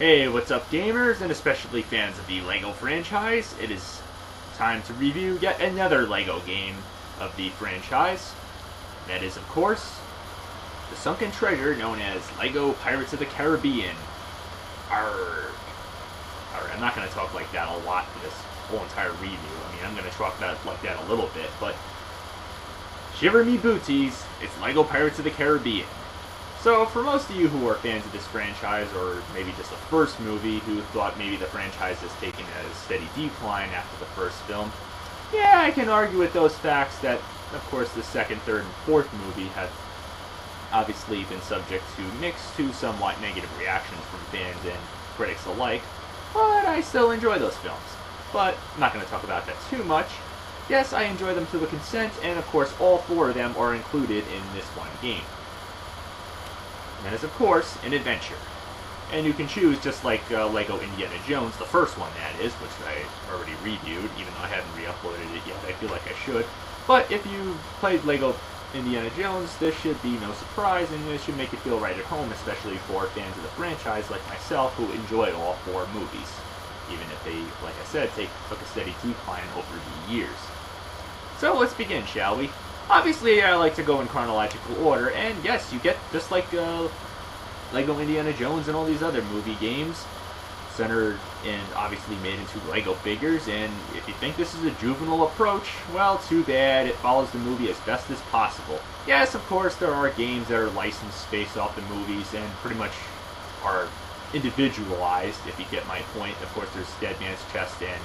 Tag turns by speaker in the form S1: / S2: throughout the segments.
S1: Hey, what's up, gamers, and especially fans of the LEGO franchise? It is time to review yet another LEGO game of the franchise. That is, of course, the sunken treasure known as LEGO Pirates of the Caribbean. Arrgh. Alright, I'm not going to talk like that a lot for this whole entire review. I mean, I'm going to talk about it like that a little bit, but shiver me booties, it's LEGO Pirates of the Caribbean. So, for most of you who are fans of this franchise, or maybe just the first movie, who thought maybe the franchise has taken a steady decline after the first film, yeah, I can argue with those facts that, of course, the second, third, and fourth movie have obviously been subject to mixed to somewhat negative reactions from fans and critics alike, but I still enjoy those films. But I'm not going to talk about that too much. Yes, I enjoy them to a consent, and of course all four of them are included in this one game. And that is, of course, an adventure. And you can choose, just like LEGO Indiana Jones, the first one that is, which I already reviewed, even though I haven't re-uploaded it yet. I feel like I should. But if you played LEGO Indiana Jones, this should be no surprise, and this should make you feel right at home, especially for fans of the franchise like myself who enjoy all four movies. Even if they, like I said, took a steady decline over the years. So let's begin, shall we? Obviously, I like to go in chronological order, and yes, you get, just like LEGO Indiana Jones and all these other movie games, centered and obviously made into LEGO figures, and if you think this is a juvenile approach, well, too bad, it follows the movie as best as possible. Yes, of course, there are games that are licensed based off the movies and pretty much are individualized, if you get my point. Of course, there's Dead Man's Chest and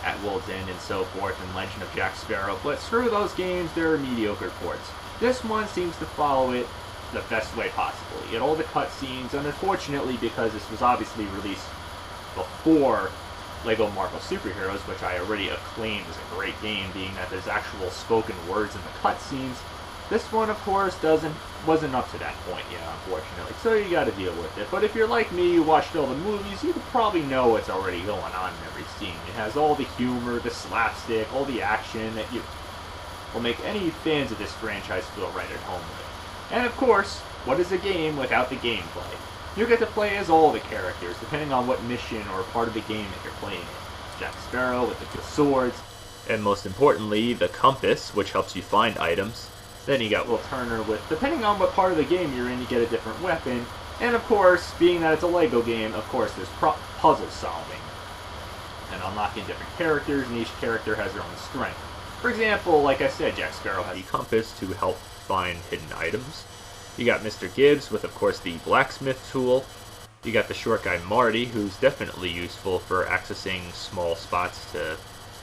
S1: At World's End and so forth, and Legend of Jack Sparrow, but screw those games, they're mediocre ports. This one seems to follow it the best way possible. You get all the cutscenes, and unfortunately, because this was obviously released before LEGO Marvel Superheroes, which I already acclaimed as a great game, being that there's actual spoken words in the cutscenes, this one, of course, wasn't up to that point yet, unfortunately, so you gotta deal with it. But if you're like me, you watched all the movies, you probably know what's already going on in every scene. It has all the humor, the slapstick, all the action that will make any fans of this franchise feel right at home with. And of course, what is a game without the gameplay? You get to play as all the characters, depending on what mission or part of the game that you're playing in. Jack Sparrow with the swords, and most importantly, the compass, which helps you find items. Then you got Will Turner with, depending on what part of the game you're in, you get a different weapon. And of course, being that it's a LEGO game, of course there's puzzle solving. And unlocking different characters, and each character has their own strength. For example, like I said, Jack Sparrow has the compass to help find hidden items. You got Mr. Gibbs with, of course, the blacksmith tool. You got the short guy Marty, who's definitely useful for accessing small spots to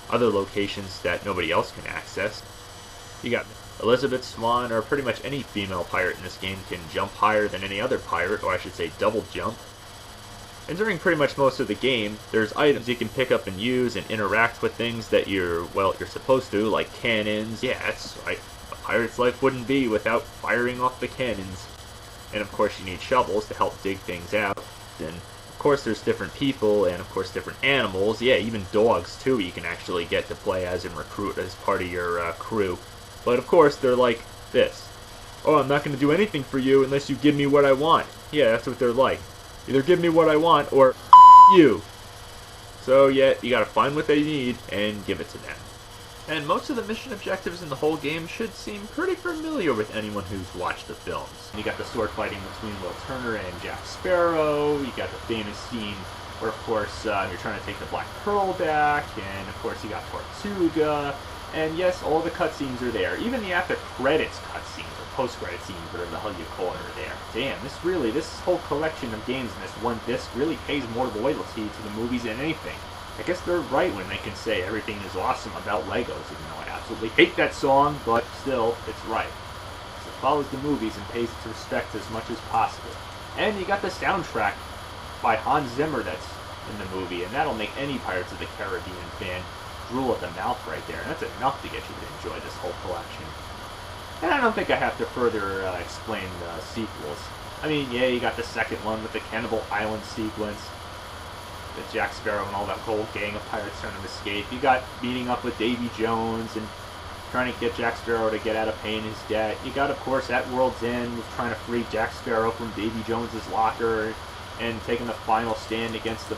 S1: other locations that nobody else can access. You got Elizabeth Swan, or pretty much any female pirate in this game can jump higher than any other pirate, or I should say double jump. And during pretty much most of the game, there's items you can pick up and use and interact with things that you're supposed to, like cannons. Yeah, that's right. A pirate's life wouldn't be without firing off the cannons. And of course you need shovels to help dig things out. And of course there's different people, and of course different animals. Yeah, even dogs too you can actually get to play as and recruit as part of your crew. But of course, they're like this. Oh, I'm not going to do anything for you unless you give me what I want. Yeah, that's what they're like. Either give me what I want, or you. So yeah, you gotta find what they need and give it to them. And most of the mission objectives in the whole game should seem pretty familiar with anyone who's watched the films. You got the sword fighting between Will Turner and Jack Sparrow. You got the famous scene where, of course, you're trying to take the Black Pearl back. And, of course, you got Tortuga. And yes, all the cutscenes are there. Even the after-credits cutscenes, or post-credit scenes, whatever the hell you call it, are there. Damn, this whole collection of games in this one disc really pays more loyalty to the movies than anything. I guess they're right when they can say everything is awesome about Legos, even though I absolutely hate that song, but still, it's right. So it follows the movies and pays its respect as much as possible. And you got the soundtrack by Hans Zimmer that's in the movie, and that'll make any Pirates of the Caribbean fan drool at the mouth right there, and that's enough to get you to enjoy this whole collection. And I don't think I have to further explain the sequels. I mean, yeah, you got the second one with the Cannibal Island sequence, the Jack Sparrow and all that whole gang of pirates trying to escape. You got meeting up with Davy Jones and trying to get Jack Sparrow to get out of paying his debt. You got, of course, At World's End, was trying to free Jack Sparrow from Davy Jones's locker. and taking the final stand against the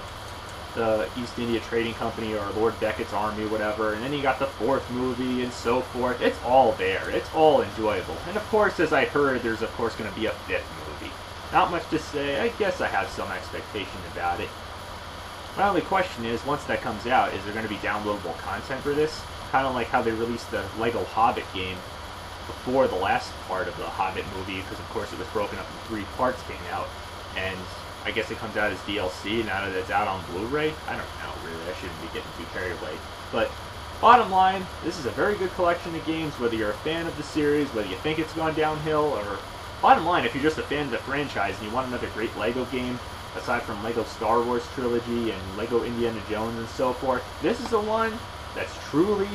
S1: East India Trading Company or Lord Beckett's army, whatever. And then you got the fourth movie and so forth. It's all there. It's all enjoyable. And of course, as I heard, there's of course going to be a fifth movie. Not much to say. I guess I have some expectation about it. My only question is, once that comes out, is there going to be downloadable content for this? Kind of like how they released the Lego Hobbit game before the last part of the Hobbit movie, because of course it was broken up in 3 parts came out, and I guess it comes out as DLC now that it's out on Blu-ray. I don't know, really. I shouldn't be getting too carried away. But bottom line, this is a very good collection of games, whether you're a fan of the series, whether you think it's gone downhill, or bottom line, if you're just a fan of the franchise and you want another great Lego game, aside from Lego Star Wars Trilogy and Lego Indiana Jones and so forth, this is the one that's truly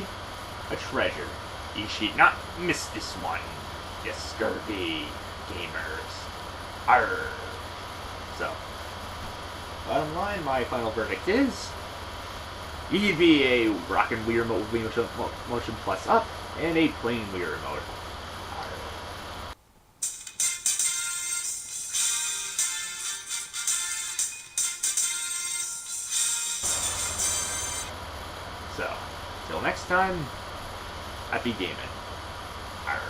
S1: a treasure. You should not miss this one, you scurvy gamers. Arr. So, bottom line, my final verdict is EVA Rockin' Wii Remote with Motion Plus Up and a plain Wii Remote. So, till next time, happy gaming. Arr.